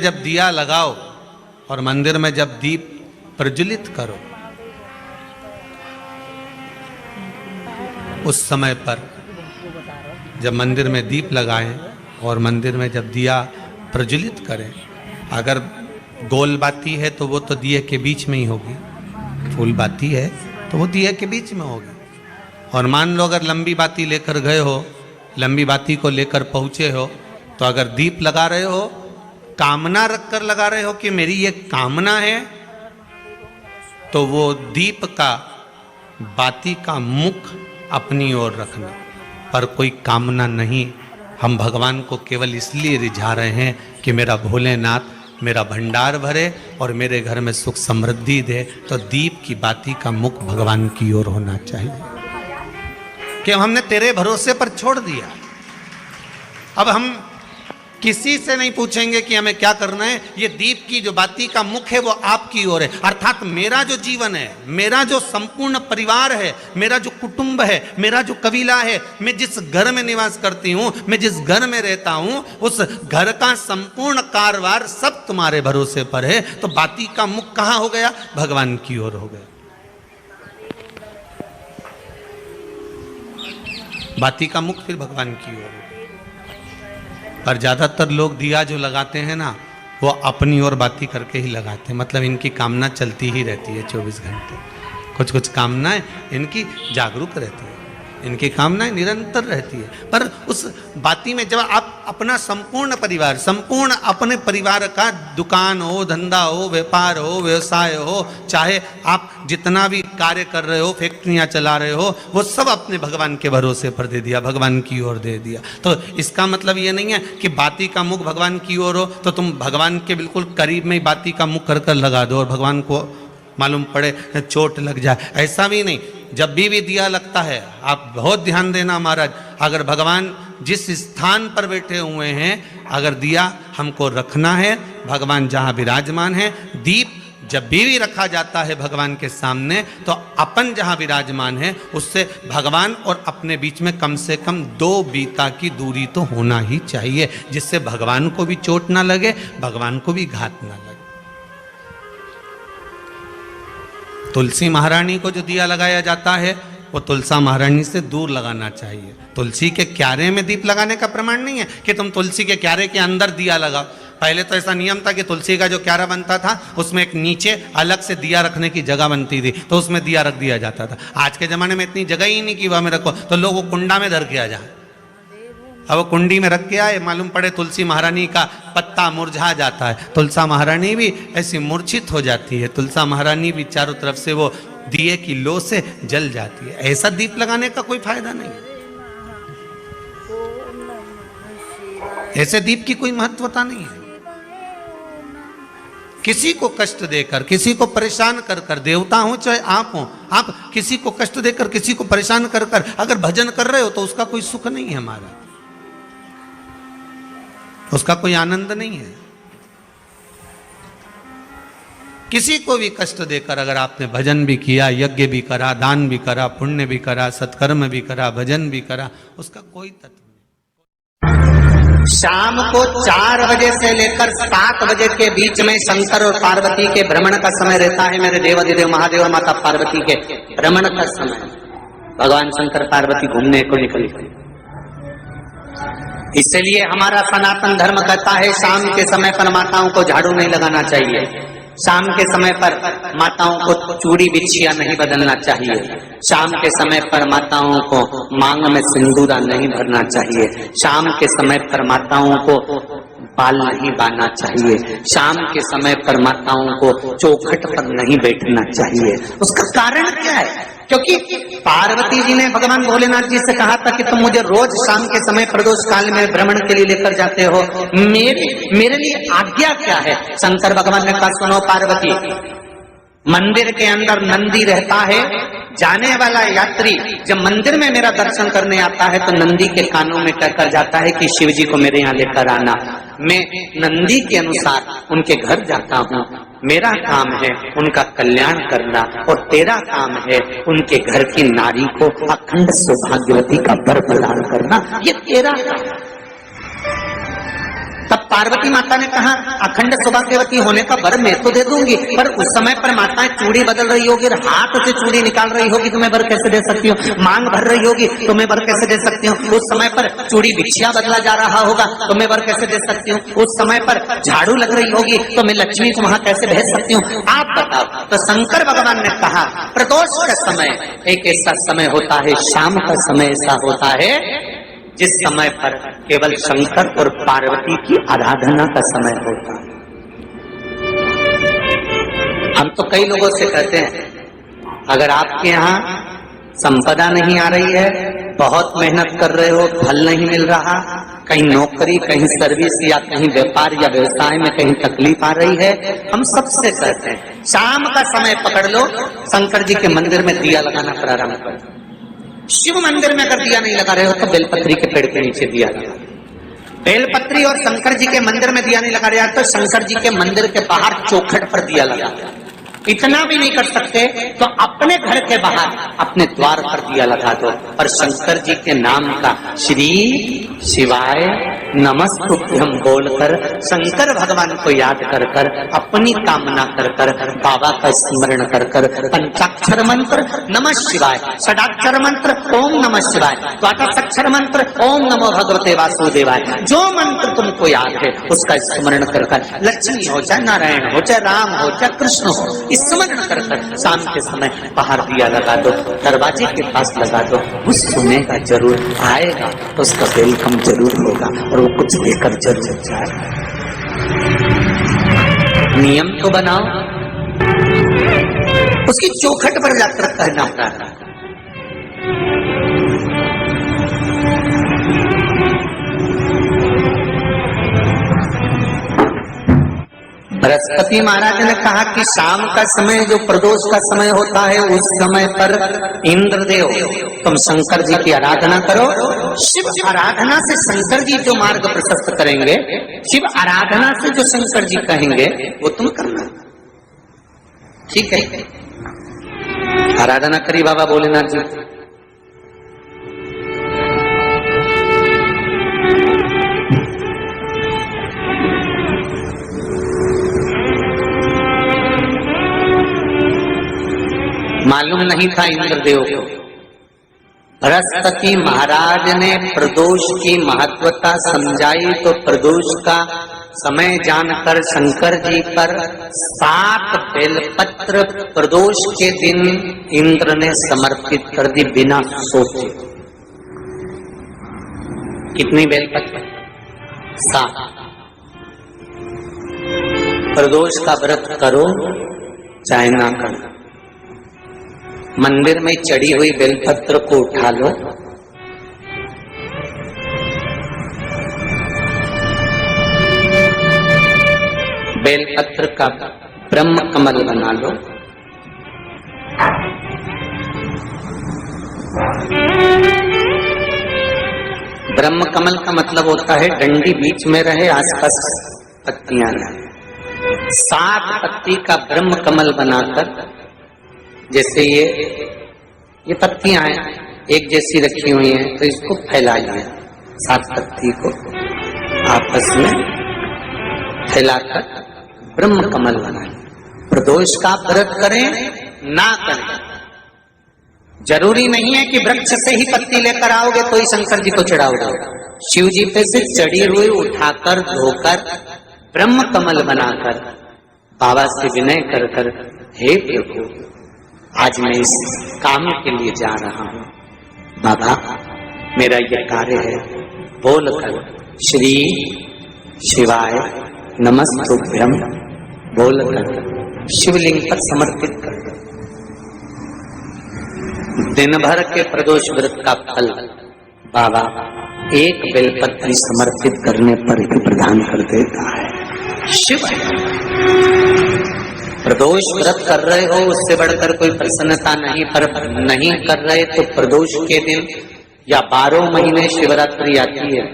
जब दिया लगाओ और मंदिर में जब दीप प्रज्वलित करो, उस समय पर जब मंदिर में दीप लगाएं और मंदिर में जब दिया प्रज्वलित करें, अगर गोल बाती है तो वो तो दिए के बीच में ही होगी, फूल बाती है तो वो दिए के बीच में होगी। और मान लो अगर लंबी बाती लेकर गए हो, लंबी बाती को लेकर पहुंचे हो, तो अगर दीप लगा रहे हो, कामना रखकर लगा रहे हो कि मेरी ये कामना है, तो वो दीप का बाती का मुख अपनी ओर रखना, पर कोई कामना नहीं। हम भगवान को केवल इसलिए रिझा रहे हैं कि मेरा भोलेनाथ मेरा भंडार भरे और मेरे घर में सुख समृद्धि दे। तो दीप की बाती का मुख भगवान की ओर होना चाहिए कि हमने तेरे भरोसे पर छोड़ दिया। अब हम किसी से नहीं पूछेंगे कि हमें क्या करना है, ये दीप की जो बाती का मुख है वो आपकी ओर है। अर्थात मेरा जो जीवन है, मेरा जो संपूर्ण परिवार है, मेरा जो कुटुंब है, मेरा जो कबीला है, मैं जिस घर में निवास करती हूँ, मैं जिस घर में रहता हूँ, उस घर का संपूर्ण कारभार सब तुम्हारे भरोसे पर है। तो बाती का मुख कहाँ हो गया? भगवान की ओर हो गया। बाती का मुख फिर भगवान की ओर। पर ज्यादातर लोग दिया जो लगाते हैं ना, वो अपनी ओर बाती करके ही लगाते हैं। मतलब इनकी कामना चलती ही रहती है 24 घंटे। कुछ कुछ कामनाएं इनकी जागरूक रहती है, इनकी कामनाएं निरंतर रहती है। पर उस बाती में जब आप अपना संपूर्ण परिवार, संपूर्ण अपने परिवार का दुकान हो, धंधा हो, व्यापार हो, व्यवसाय हो, चाहे आप जितना भी कार्य कर रहे हो, फैक्ट्रियां चला रहे हो, वो सब अपने भगवान के भरोसे पर दे दिया, भगवान की ओर दे दिया। तो इसका मतलब ये नहीं है कि बाती का मुख भगवान की ओर हो तो तुम भगवान के बिल्कुल करीब में ही बाती का मुख कर कर लगा दो और भगवान को मालूम पड़े चोट लग जाए, ऐसा भी नहीं। जब भी दिया लगता है, आप बहुत ध्यान देना महाराज, अगर भगवान जिस स्थान पर बैठे हुए हैं, अगर दिया हमको रखना है, भगवान जहाँ विराजमान है, दीप जब भी रखा जाता है भगवान के सामने, तो अपन जहाँ विराजमान है उससे भगवान और अपने बीच में कम से कम 2 बीता की दूरी तो होना ही चाहिए, जिससे भगवान को भी चोट ना लगे, भगवान को भी घात ना लगे। तुलसी महारानी को जो दिया लगाया जाता है वो तुलसा महारानी से दूर लगाना चाहिए। तुलसी के क्यारे में दीप लगाने का प्रमाण नहीं है कि तुम तुलसी के क्यारे के अंदर दिया लगाओ। पहले तो ऐसा नियम था कि तुलसी का जो क्यारा बनता था उसमें एक नीचे अलग से दिया रखने की जगह बनती थी, तो उसमें दिया रख दिया जाता था। आज के ज़माने में इतनी जगह ही नहीं कि वह में रखो, तो लोग वो कुंडा में धर के आ जाए। अब वो कुंडी में रख के आए, मालूम पड़े तुलसी महारानी का पत्ता मुरझा जाता है, तुलसा महारानी भी ऐसी मूर्छित हो जाती है, तुलसा महारानी भी चारों तरफ से वो दिए की लो से जल जाती है। ऐसा दीप लगाने का कोई फायदा नहीं, ऐसे दीप की कोई महत्वता नहीं है। किसी को कष्ट देकर, किसी को परेशान कर कर, देवता हो चाहे आप हो, आप किसी को कष्ट देकर, किसी को परेशान कर कर अगर भजन कर रहे हो तो उसका कोई सुख नहीं है हमारा, उसका कोई आनंद नहीं है। किसी को भी कष्ट देकर अगर आपने भजन भी किया, यज्ञ भी करा, दान भी करा, पुण्य भी करा, सत्कर्म भी करा, भजन भी करा, उसका कोई तत्व नहीं। शाम को 4 बजे से लेकर 7 बजे के बीच में शंकर और पार्वती के भ्रमण का समय रहता है। मेरे देवाधिदेव महादेव और माता पार्वती के भ्रमण का समय, भगवान शंकर पार्वती घूमने को निकले। इसलिए हमारा सनातन धर्म कहता है शाम के समय पर माताओं को झाड़ू नहीं लगाना चाहिए, शाम के समय पर माताओं को चूड़ी बिछिया नहीं बदलना चाहिए, शाम के समय पर माताओं को मांग में सिंदूरा नहीं भरना चाहिए, शाम के समय पर माताओं को बाल नहीं बांधना चाहिए, शाम के समय पर माताओं को चौखट पर नहीं बैठना चाहिए। उसका कारण क्या है? क्योंकि पार्वती जी ने भगवान भोलेनाथ जी से कहा था कि तुम मुझे रोज शाम के समय प्रदोष काल में भ्रमण के लिए लेकर जाते हो, मेरे लिए आज्ञा क्या है? शंकर भगवान ने कहा सुनो पार्वती, मंदिर के अंदर नंदी रहता है, जाने वाला यात्री जब मंदिर में मेरा दर्शन करने आता है तो नंदी के कानों में कहकर जाता है कि शिव जी को मेरे यहाँ लेकर आना। मैं नंदी के अनुसार उनके घर जाता हूँ, मेरा काम है उनका कल्याण करना और तेरा काम है उनके घर की नारी को अखंड सौभाग्यवती का वर प्रदान करना, ये तेरा काम। तब पार्वती माता ने कहा अखंड सौभाग्यवती होने का वर मैं तो दे दूंगी, पर उस समय पर माताएं चूड़ी बदल रही होगी, हाथ से चूड़ी निकाल रही होगी तो मैं वर कैसे दे सकती हूँ, मांग भर रही होगी तो मैं वर कैसे दे सकती हूँ, उस समय पर चूड़ी बिछिया बदला जा रहा होगा तो मैं वर कैसे दे सकती हूँ, उस समय पर झाड़ू लग रही होगी तो मैं लक्ष्मी को वहां कैसे भेज सकती हूँ, आप बताओ। तो शंकर भगवान ने कहा प्रदोष का समय एक ऐसा समय होता है, शाम का समय ऐसा होता है जिस समय पर केवल शंकर और पार्वती की आराधना का समय होता है। हम तो कई लोगों से कहते हैं अगर आपके यहाँ संपदा नहीं आ रही है, बहुत मेहनत कर रहे हो, फल नहीं मिल रहा, कहीं नौकरी, कहीं सर्विस या कहीं व्यापार या व्यवसाय में कहीं तकलीफ आ रही है, हम सबसे कहते हैं शाम का समय पकड़ लो, शंकर जी के मंदिर में दिया लगाना प्रारंभ कर दो। शिव मंदिर में अगर दिया नहीं लगा रहे हो तो बेलपत्री के पेड़ के नीचे दिया लगा, बेलपत्री और शंकर जी के मंदिर में दिया नहीं लगा रहे तो शंकर जी के मंदिर के बाहर चौखट पर दिया लगा। इतना भी नहीं कर सकते तो अपने घर के बाहर अपने द्वार पर दिया लगा दो, पर शंकर जी के नाम का श्री शिवाय नमस्तुभ्यम बोलकर शंकर भगवान को याद कर कर अपनी कामना कर कर बाबा का स्मरण कर कर पंचाक्षर मंत्र नमः शिवाय, षडाक्षर मंत्र ओम नमः शिवाय, द्वादशाक्षर मंत्र ओम नमो भगवते वासुदेवाय, जो मंत्र तुमको याद है उसका स्मरण कर कर लक्ष्मी हो चाहे नारायण हो चाहे राम हो चाहे कृष्ण हो स्मरण कर कर शाम के समय बाहर दिया लगा दो, दरवाजे के पास लगा दो, वो सुनेगा जरूर, आएगा तो उसका वेलकम जरूर होगा और वो कुछ लेकर जरूर जाएगा। नियम तो बनाओ, उसकी चौखट पर जाकर कहना पड़ा। बृहस्पति महाराज ने कहा कि शाम का समय जो प्रदोष का समय होता है उस समय पर इंद्रदेव तुम शंकर जी की आराधना करो। शिव आराधना से शंकर जी जो मार्ग प्रशस्त करेंगे, शिव आराधना से जो शंकर जी कहेंगे वो तुम करना, ठीक है। आराधना करी बाबा भोलेनाथ जी, मालूम नहीं था इंद्रदेव को। बृहस्पति महाराज ने प्रदोष की महत्वता समझाई तो प्रदोष का समय जानकर शंकर जी पर 7 बेलपत्र प्रदोष के दिन इंद्र ने समर्पित कर दी बिना सोचे। कितनी बेलपत्र? 7। प्रदोष का व्रत करो चाहे ना करो, मंदिर में चढ़ी हुई बेलपत्र को उठा लो, बेलपत्र का ब्रह्म कमल बना लो, ब्रह्म कमल का मतलब होता है डंडी बीच में रहे, आसपास पत्तियां रहे। 7 पत्ती का ब्रह्म कमल बनाकर, जैसे ये पत्तियां हैं एक जैसी रखी हुई हैं तो इसको फैलाइए, 7 पत्ती को आपस में फैलाकर ब्रह्म कमल बनाए। प्रदोष का व्रत करें ना करें, जरूरी नहीं है कि वृक्ष से ही पत्ती लेकर आओगे तो ही शंकर जी को चढ़ाओगे। शिव जी पे से चढ़ी हुई उठाकर धोकर ब्रह्म कमल बनाकर बाबा से विनय कर कर, हे प्रभु आज मैं इस काम के लिए जा रहा हूं, बाबा मेरा यह कार्य है, बोलकर श्री शिवाय नमस्तुभ्यम बोलकर शिवलिंग पर समर्पित कर दो। दिन भर के प्रदोष व्रत का फल बाबा एक बेलपत्री समर्पित करने पर ही प्रदान कर देता है। शिव प्रदोष व्रत कर रहे हो उससे बढ़कर कोई प्रसन्नता नहीं, पर नहीं कर रहे तो प्रदोष के दिन या 12 महीने शिवरात्रि आती है।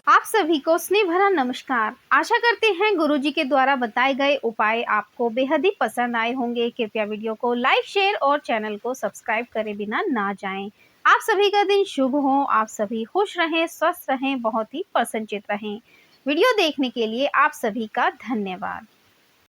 आप सभी को स्नेह भरा नमस्कार। आशा करते हैं गुरुजी के द्वारा बताए गए उपाय आपको बेहद ही पसंद आए होंगे। कृपया वीडियो को लाइक, शेयर और चैनल को सब्सक्राइब करे बिना ना जाएं। आप सभी का दिन शुभ हो, आप सभी खुश रहें, स्वस्थ रहें, बहुत ही प्रसन्नचित रहें। वीडियो देखने के लिए आप सभी का धन्यवाद।